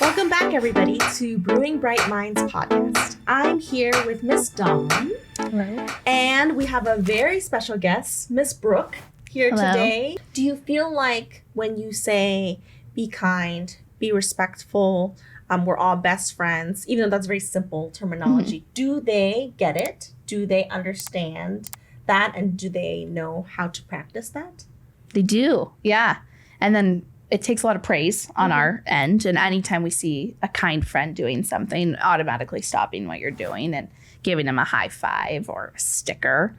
Welcome back, everybody, to Brewing Bright Minds podcast. I'm here with Miss Dawn. Hello. And we have a very special guest, Miss Brooke, here Hello. today. Do you feel like when you say be kind, be respectful, we're all best friends, even though that's very simple terminology, do they get it? Do they understand that? And do they know how to practice that? They do, yeah. And then it takes a lot of praise on our end. And anytime we see a kind friend doing something, automatically stopping what you're doing and giving them a high five or a sticker.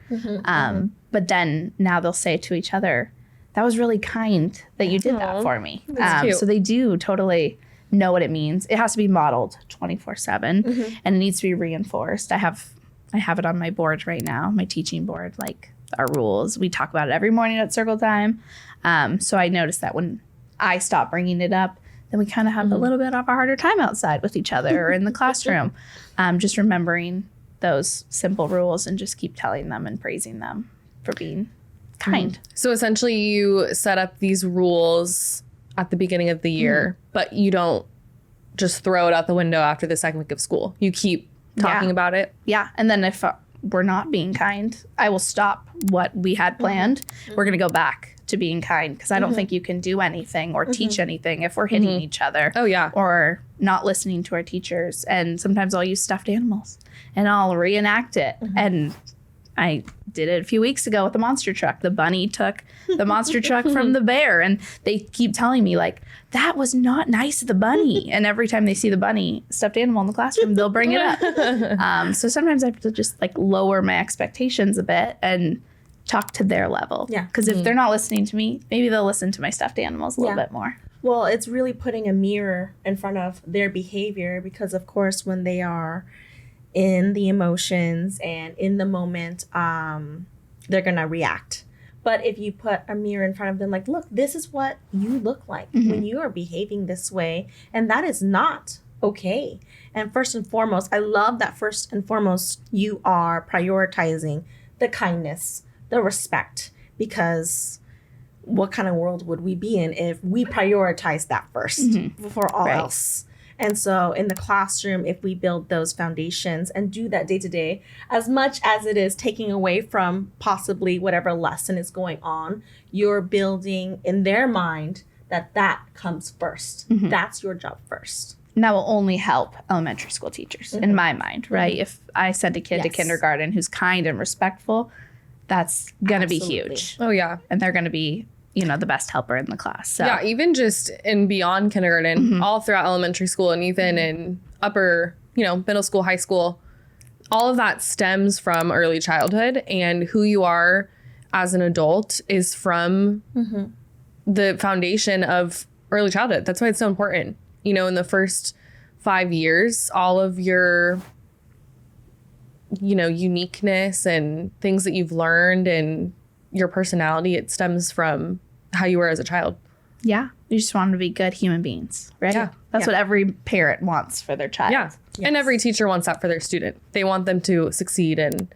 But then now they'll say to each other, that was really kind that you did that for me. That's cute. So they do totally know what it means. It has to be modeled 24/7 and it needs to be reinforced. I have it on my board right now, my teaching board, like our rules. We talk about it every morning at circle time. So I noticed that when I stop bringing it up, then we kind of have a little bit of a harder time outside with each other or in the classroom. Just remembering those simple rules and just keep telling them and praising them for being kind. So essentially you set up these rules at the beginning of the year, but you don't just throw it out the window after the second week of school. You keep talking about it. Yeah. And then if we're not being kind, I will stop what we had planned. We're going to go back to being kind because I don't think you can do anything or teach anything if we're hitting each other. Oh, yeah. Or not listening to our teachers. And sometimes I'll use stuffed animals and I'll reenact it. And I did it a few weeks ago with the monster truck. The bunny took the monster truck from the bear. And they keep telling me, like, that was not nice of the bunny. And every time they see the bunny stuffed animal in the classroom, they'll bring it up. So sometimes I have to just like lower my expectations a bit and talk to their level. Yeah. Because if they're not listening to me, maybe they'll listen to my stuffed animals a little bit more. Well, it's really putting a mirror in front of their behavior because, of course, when they are in the emotions and in the moment, they're going to react. But if you put a mirror in front of them, like, look, this is what you look like when you are behaving this way. And that is not okay. And first and foremost, I love that first and foremost, you are prioritizing the kindness, the respect, because what kind of world would we be in if we prioritize that first before all else? And so in the classroom, if we build those foundations and do that day to day, as much as it is taking away from possibly whatever lesson is going on, you're building in their mind that comes first. That's your job first. And that will only help elementary school teachers, in my mind, right? If I send a kid to kindergarten who's kind and respectful, that's going to be huge. Oh, yeah. And they're going to be, the best helper in the class. So. Yeah, even just in beyond kindergarten, all throughout elementary school and even in upper, middle school, high school, all of that stems from early childhood, and who you are as an adult is from the foundation of early childhood. That's why it's so important. In the first 5 years, all of your, uniqueness and things that you've learned and your personality, it stems from how you were as a child. Yeah. You just want them to be good human beings, right? Yeah. That's what every parent wants for their child. Yeah. Yes. And every teacher wants that for their student. They want them to succeed and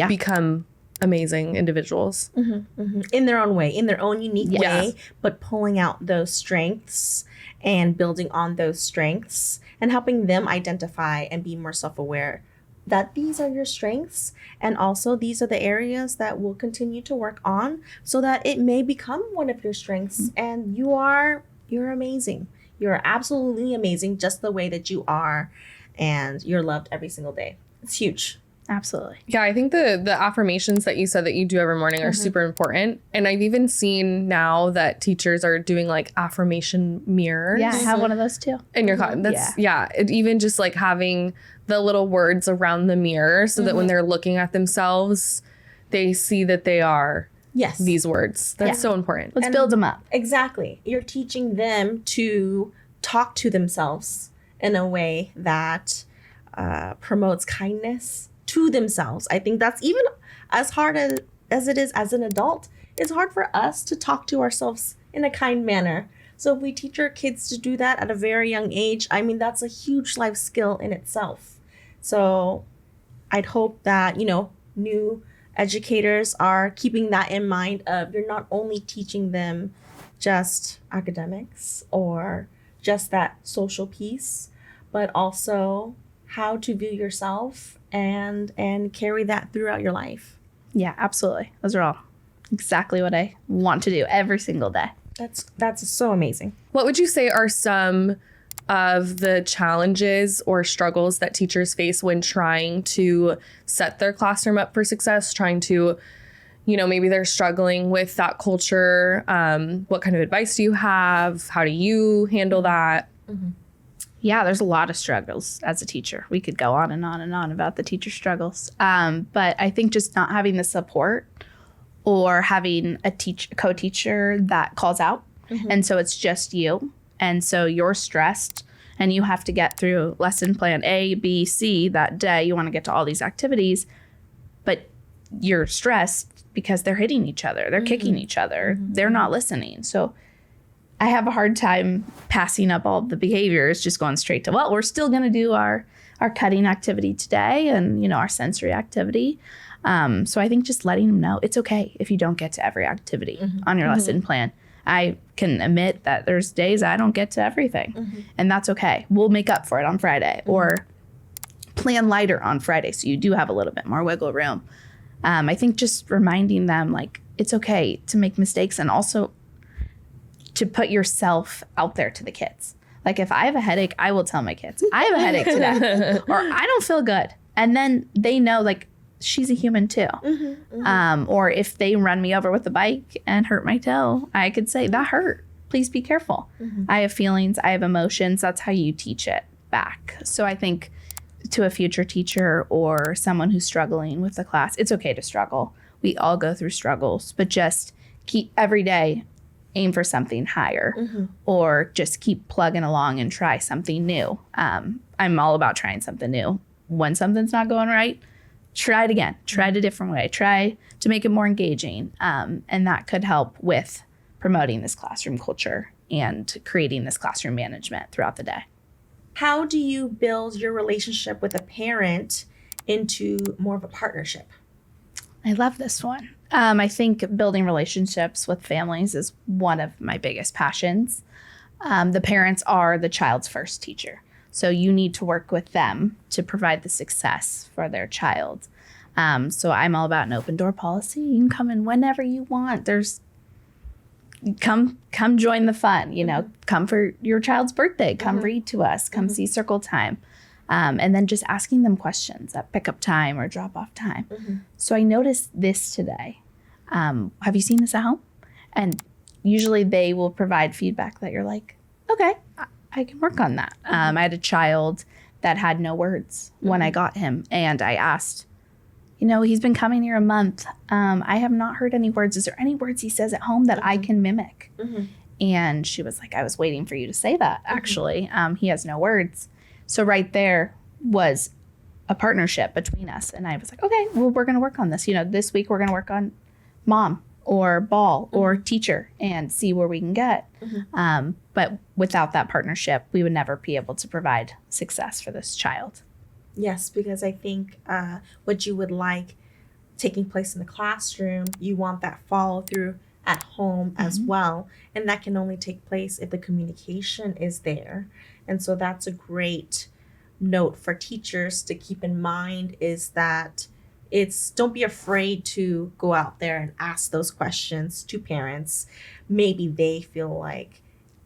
become amazing individuals. In their own way, in their own unique Yes. way, but pulling out those strengths and building on those strengths and helping them identify and be more self-aware that these are your strengths and also these are the areas that we'll continue to work on so that it may become one of your strengths. And you're amazing. You're absolutely amazing just the way that you are, and you're loved every single day. It's huge. Absolutely. Yeah, I think the affirmations that you said that you do every morning are super important. And I've even seen now that teachers are doing like affirmation mirrors. Yeah, I have one of those too. In your class. That's even just like having the little words around the mirror so that when they're looking at themselves, they see that they are these words. That's so important. Let's build them up. Exactly. You're teaching them to talk to themselves in a way that promotes kindness to themselves. I think that's even as hard as it is as an adult. It's hard for us to talk to ourselves in a kind manner. So if we teach our kids to do that at a very young age, I mean, that's a huge life skill in itself. So I'd hope that, new educators are keeping that in mind of you're not only teaching them just academics or just that social piece, but also how to view yourself and carry that throughout your life. Yeah, absolutely. Those are all exactly what I want to do every single day. That's so amazing. What would you say are some of the challenges or struggles that teachers face when trying to set their classroom up for success, trying to, maybe they're struggling with that culture? What kind of advice do you have? How do you handle that? Mm-hmm. Yeah, there's a lot of struggles as a teacher. We could go on and on and on about the teacher struggles. But I think just not having the support or having a co-teacher that calls out. Mm-hmm. And so it's just you. And so you're stressed and you have to get through lesson plan A, B, C that day. You want to get to all these activities, but you're stressed because they're hitting each other. They're kicking each other. They're not listening. So I have a hard time passing up all the behaviors, just going straight to, well, we're still going to do our cutting activity today and, our sensory activity. So I think just letting them know it's okay if you don't get to every activity on your lesson plan. I can admit that there's days I don't get to everything, and that's okay. We'll make up for it on Friday or plan lighter on Friday, so you do have a little bit more wiggle room. I think just reminding them, like, it's okay to make mistakes and also to put yourself out there to the kids. Like, if I have a headache, I will tell my kids, I have a headache today, or I don't feel good. And then they know, like, she's a human too. Or if they run me over with the bike and hurt my toe, I could say, that hurt. Please be careful. I have feelings. I have emotions. That's how you teach it back. So I think to a future teacher or someone who's struggling with the class, it's okay to struggle. We all go through struggles, but just keep every day, aim for something higher or just keep plugging along and try something new. I'm all about trying something new. When something's not going right, try it again. Try it a different way. Try to make it more engaging. And that could help with promoting this classroom culture and creating this classroom management throughout the day. How do you build your relationship with a parent into more of a partnership? I love this one. I think building relationships with families is one of my biggest passions. The parents are the child's first teacher. So you need to work with them to provide the success for their child. So I'm all about an open door policy. You can come in whenever you want. Come join the fun, come for your child's birthday, come read to us, come see circle time. And then just asking them questions at pickup time or drop off time. So I noticed this today. Have you seen this at home? And usually they will provide feedback that you're like, okay, I can work on that. I had a child that had no words when I got him. And I asked, he's been coming here a month. I have not heard any words. Is there any words he says at home that I can mimic? And she was like, I was waiting for you to say that, actually. He has no words. So right there was a partnership between us. And I was like, okay, well, we're going to work on this. This week we're going to work on mom or ball or teacher and see where we can get. But without that partnership, we would never be able to provide success for this child. Yes, because I think what you would like taking place in the classroom, you want that follow through at home as well. And that can only take place if the communication is there. And so that's a great note for teachers to keep in mind, is that don't be afraid to go out there and ask those questions to parents. Maybe they feel like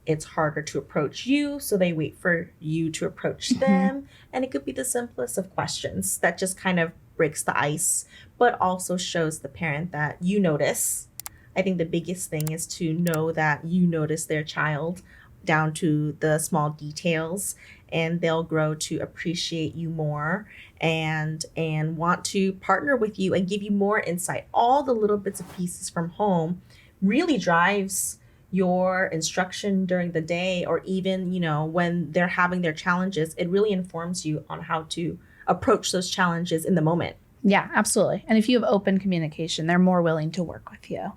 it's harder to approach you, so they wait for you to approach them. And it could be the simplest of questions that just kind of breaks the ice, but also shows the parent that you notice. I think the biggest thing is to know that you notice their child down to the small details, and they'll grow to appreciate you more and want to partner with you and give you more insight. All the little bits and pieces from home really drives your instruction during the day, or even, when they're having their challenges. It really informs you on how to approach those challenges in the moment. Yeah, absolutely. And if you have open communication, they're more willing to work with you.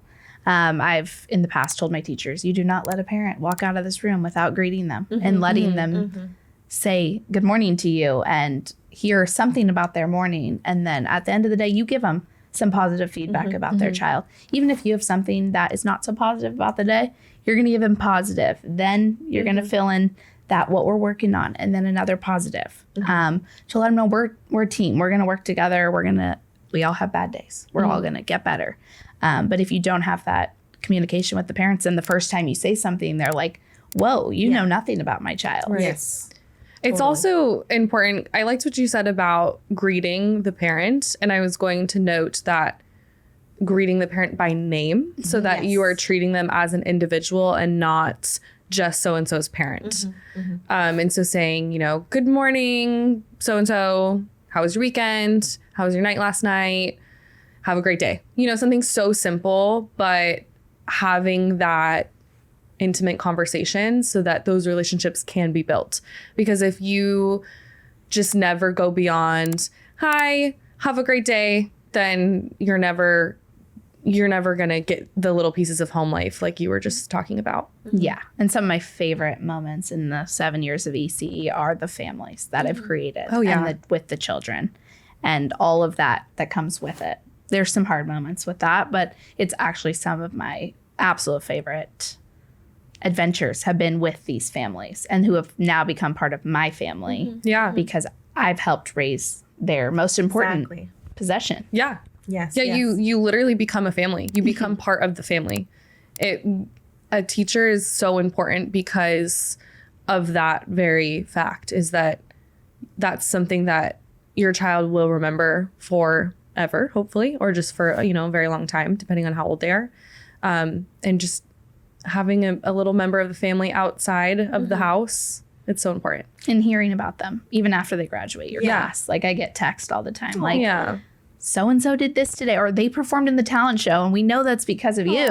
I've in the past told my teachers, you do not let a parent walk out of this room without greeting them and letting them say good morning to you and hear something about their morning. And then at the end of the day, you give them some positive feedback about their child. Even if you have something that is not so positive about the day, You're going to give them positive. Then you're going to fill in that what we're working on, and then another positive. To let them know we're a team. We're going to work together. We all have bad days. We're all going to get better. But if you don't have that communication with the parents, and the first time you say something, they're like, whoa, you know nothing about my child. Right. Yes. It's also important. I liked what you said about greeting the parent. And I was going to note that greeting the parent by name so that you are treating them as an individual and not just so-and-so's parent. And so saying, good morning, so-and-so, how was your weekend? How was your night last night? Have a great day. Something so simple, but having that intimate conversation so that those relationships can be built. Because if you just never go beyond, hi, have a great day, then you're never going to get the little pieces of home life like you were just talking about. Yeah. And some of my favorite moments in the 7 years of ECE are the families that I've created. Oh, yeah. And with the children and all of that comes with it. There's some hard moments with that, but it's actually some of my absolute favorite adventures have been with these families and who have now become part of my family. Yeah. Because I've helped raise their most important possession. Yeah. Yes. Yeah. You literally become a family. You become part of the family. A teacher is so important because of that very fact, is that that's something that your child will remember forever, hopefully, or just for, a very long time, depending on how old they are. And just having a little member of the family outside of the house, it's so important. And hearing about them, even after they graduate your class. Like I get text all the time, so-and-so did this today, or they performed in the talent show, and we know that's because of you,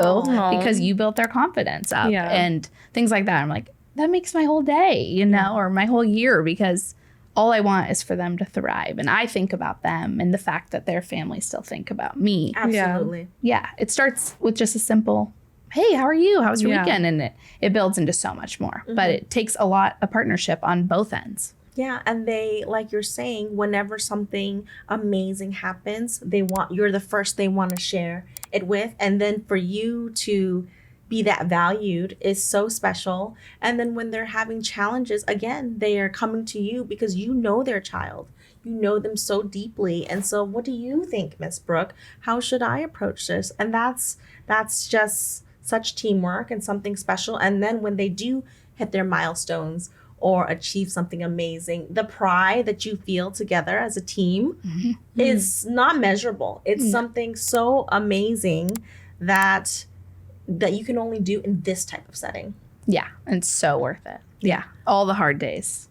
because you built their confidence up and things like that. I'm like, that makes my whole day, or my whole year, because all I want is for them to thrive. And I think about them and the fact that their family still think about me. Absolutely. Yeah. It starts with just a simple, hey, how are you? How was your weekend? And it builds into so much more. But it takes a partnership on both ends. Yeah, and they, like you're saying, whenever something amazing happens, you're the first they want to share it with. And then for you to be that valued is so special. And then when they're having challenges, again, they are coming to you because you know their child. You know them so deeply. And so what do you think, Miss Brooke? How should I approach this? And that's just such teamwork and something special. And then when they do hit their milestones or achieve something amazing, the pride that you feel together as a team is not measurable. It's something so amazing that you can only do in this type of setting. Yeah, and so worth it. Yeah, all the hard days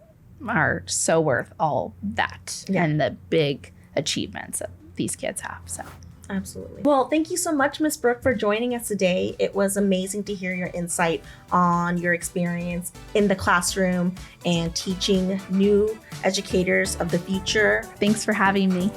are so worth all that and the big achievements that these kids have. So absolutely. Well, thank you so much, Miss Brooke, for joining us today. It was amazing to hear your insight on your experience in the classroom and teaching new educators of the future. Thanks for having me.